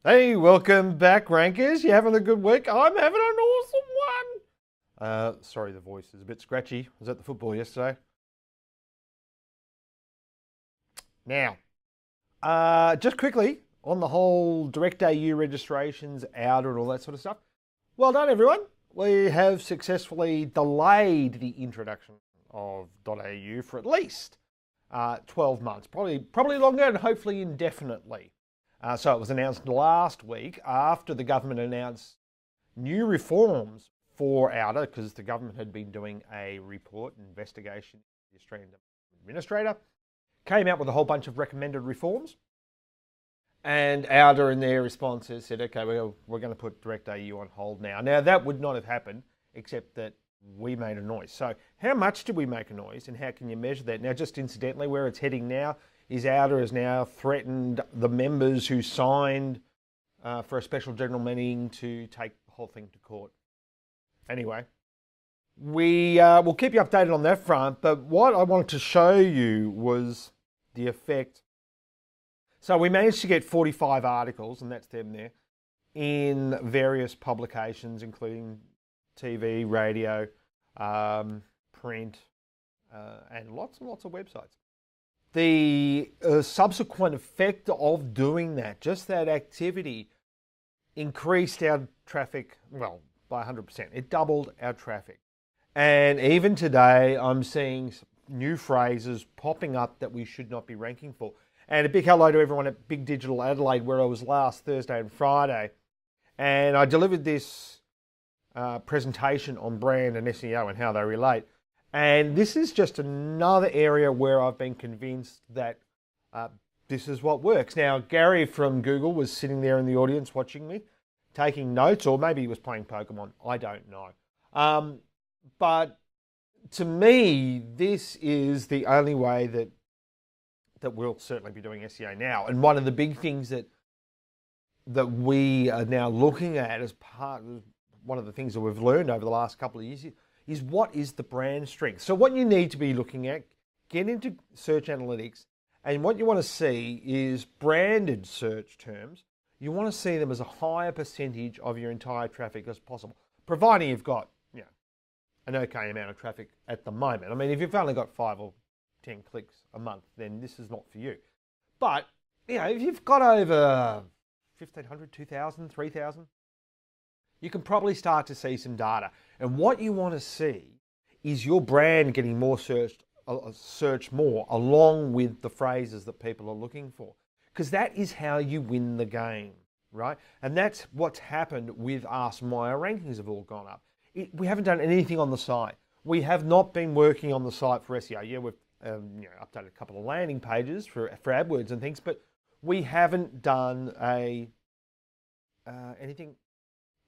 Hey, welcome back, Rankers. You having a good week? I'm having an awesome one. Sorry, the voice is a bit scratchy. I was at the football yesterday. Now, just quickly on the whole Direct AU registrations out and all that sort of stuff. Well done, everyone. We have successfully delayed the introduction of .au for at least 12 months, probably longer and hopefully indefinitely. So it was announced last week after the government announced new reforms for Outer, because the government had been doing a report, investigation, the Australian Administrator, came out with a whole bunch of recommended reforms. And Outer in their responses said, okay, we're going to put Direct AU on hold now. Now, that would not have happened except that we made a noise. So how much did we make a noise and how can you measure that? Now, just incidentally, where it's heading now is Outer has now threatened the members who signed for a special general meeting to take the whole thing to court. Anyway, we'll keep you updated on that front, but what I wanted to show you was the effect. So we managed to get 45 articles, and that's them there, in various publications, including TV, radio, print, and lots and lots of websites. The subsequent effect of doing that, just that activity, increased our traffic, well, by 100%. It doubled our traffic. And even today, I'm seeing new phrases popping up that we should not be ranking for. And a big hello to everyone at Big Digital Adelaide, where I was last Thursday and Friday. And I delivered this presentation on brand and SEO and how they relate. And this is just another area where I've been convinced that this is what works. Now, Gary from Google was sitting there in the audience watching me, taking notes, or maybe he was playing Pokemon. I don't know. But to me, this is the only way that we'll certainly be doing SEO now. And one of the big things that we are now looking at as part of one of the things that we've learned over the last couple of years is what is the brand strength. So what you need to be looking at, get into search analytics, and what you want to see is branded search terms. You want to see them as a higher percentage of your entire traffic as possible, providing you've got an okay amount of traffic at the moment. I mean, if you've only got 5 or 10 clicks a month, then this is not for you. But, if you've got over 1,500, 2,000, 3,000, you can probably start to see some data. And what you want to see is your brand getting more searched more along with the phrases that people are looking for. Because that is how you win the game, right? And that's what's happened with us. My rankings have all gone up. We haven't done anything on the site. We have not been working on the site for SEO. Yeah, we've updated a couple of landing pages for AdWords and things, but we haven't done anything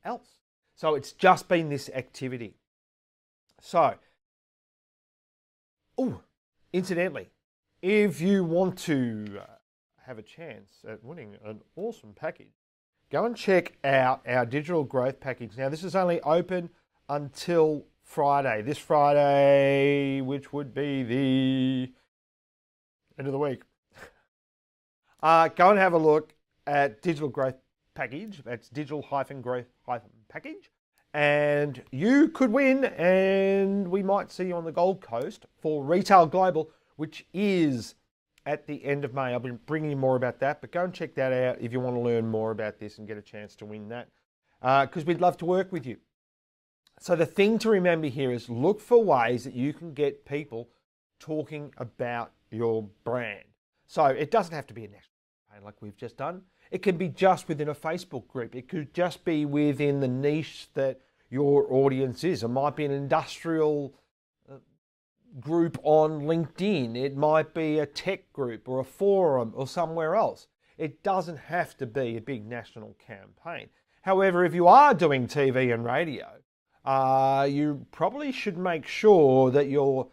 else. So it's just been this activity. So, incidentally, if you want to have a chance at winning an awesome package, go and check out our digital growth package. Now, this is only open until Friday. This Friday, which would be the end of the week. Go and have a look at digital growth package. That's digital-growth-package. And you could win, and we might see you on the Gold Coast for Retail Global, which is at the end of May. I'll be bringing you more about that, but go and check that out if you want to learn more about this and get a chance to win that, because we'd love to work with you. So the thing to remember here is look for ways that you can get people talking about your brand. So it doesn't have to be a national campaign like we've just done. It can be just within a Facebook group. It could just be within the niche that your audience is. It might be an industrial group on LinkedIn. It might be a tech group or a forum or somewhere else. It doesn't have to be a big national campaign. However, if you are doing TV and radio, you probably should make sure that your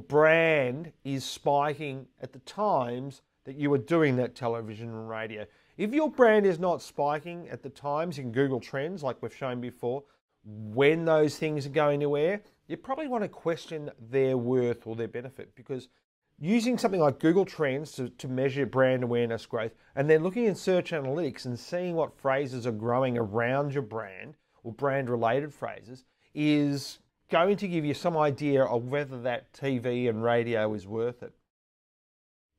brand is spiking at the times that you are doing that television and radio. If your brand is not spiking at the times in Google Trends, like we've shown before, when those things are going to air, you probably want to question their worth or their benefit, because using something like Google Trends to measure brand awareness growth, and then looking in search analytics and seeing what phrases are growing around your brand or brand related phrases is going to give you some idea of whether that TV and radio is worth it.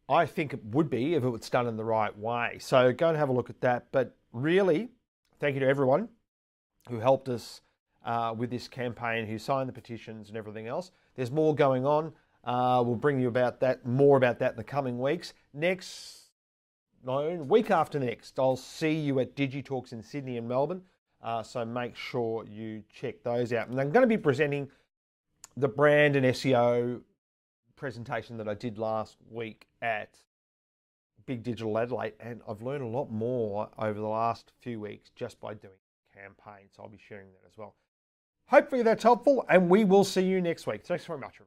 I think it would be if it was done in the right way. So go and have a look at that. But really, thank you to everyone who helped us with this campaign, who signed the petitions and everything else. There's more going on. We'll bring you more about that in the coming weeks. Week after next, I'll see you at DigiTalks in Sydney and Melbourne. So make sure you check those out. And I'm going to be presenting the brand and SEO presentation that I did last week at Big Digital Adelaide, and I've learned a lot more over the last few weeks just by doing the campaign. So I'll be sharing that as well. Hopefully that's helpful, and we will see you next week. Thanks very much.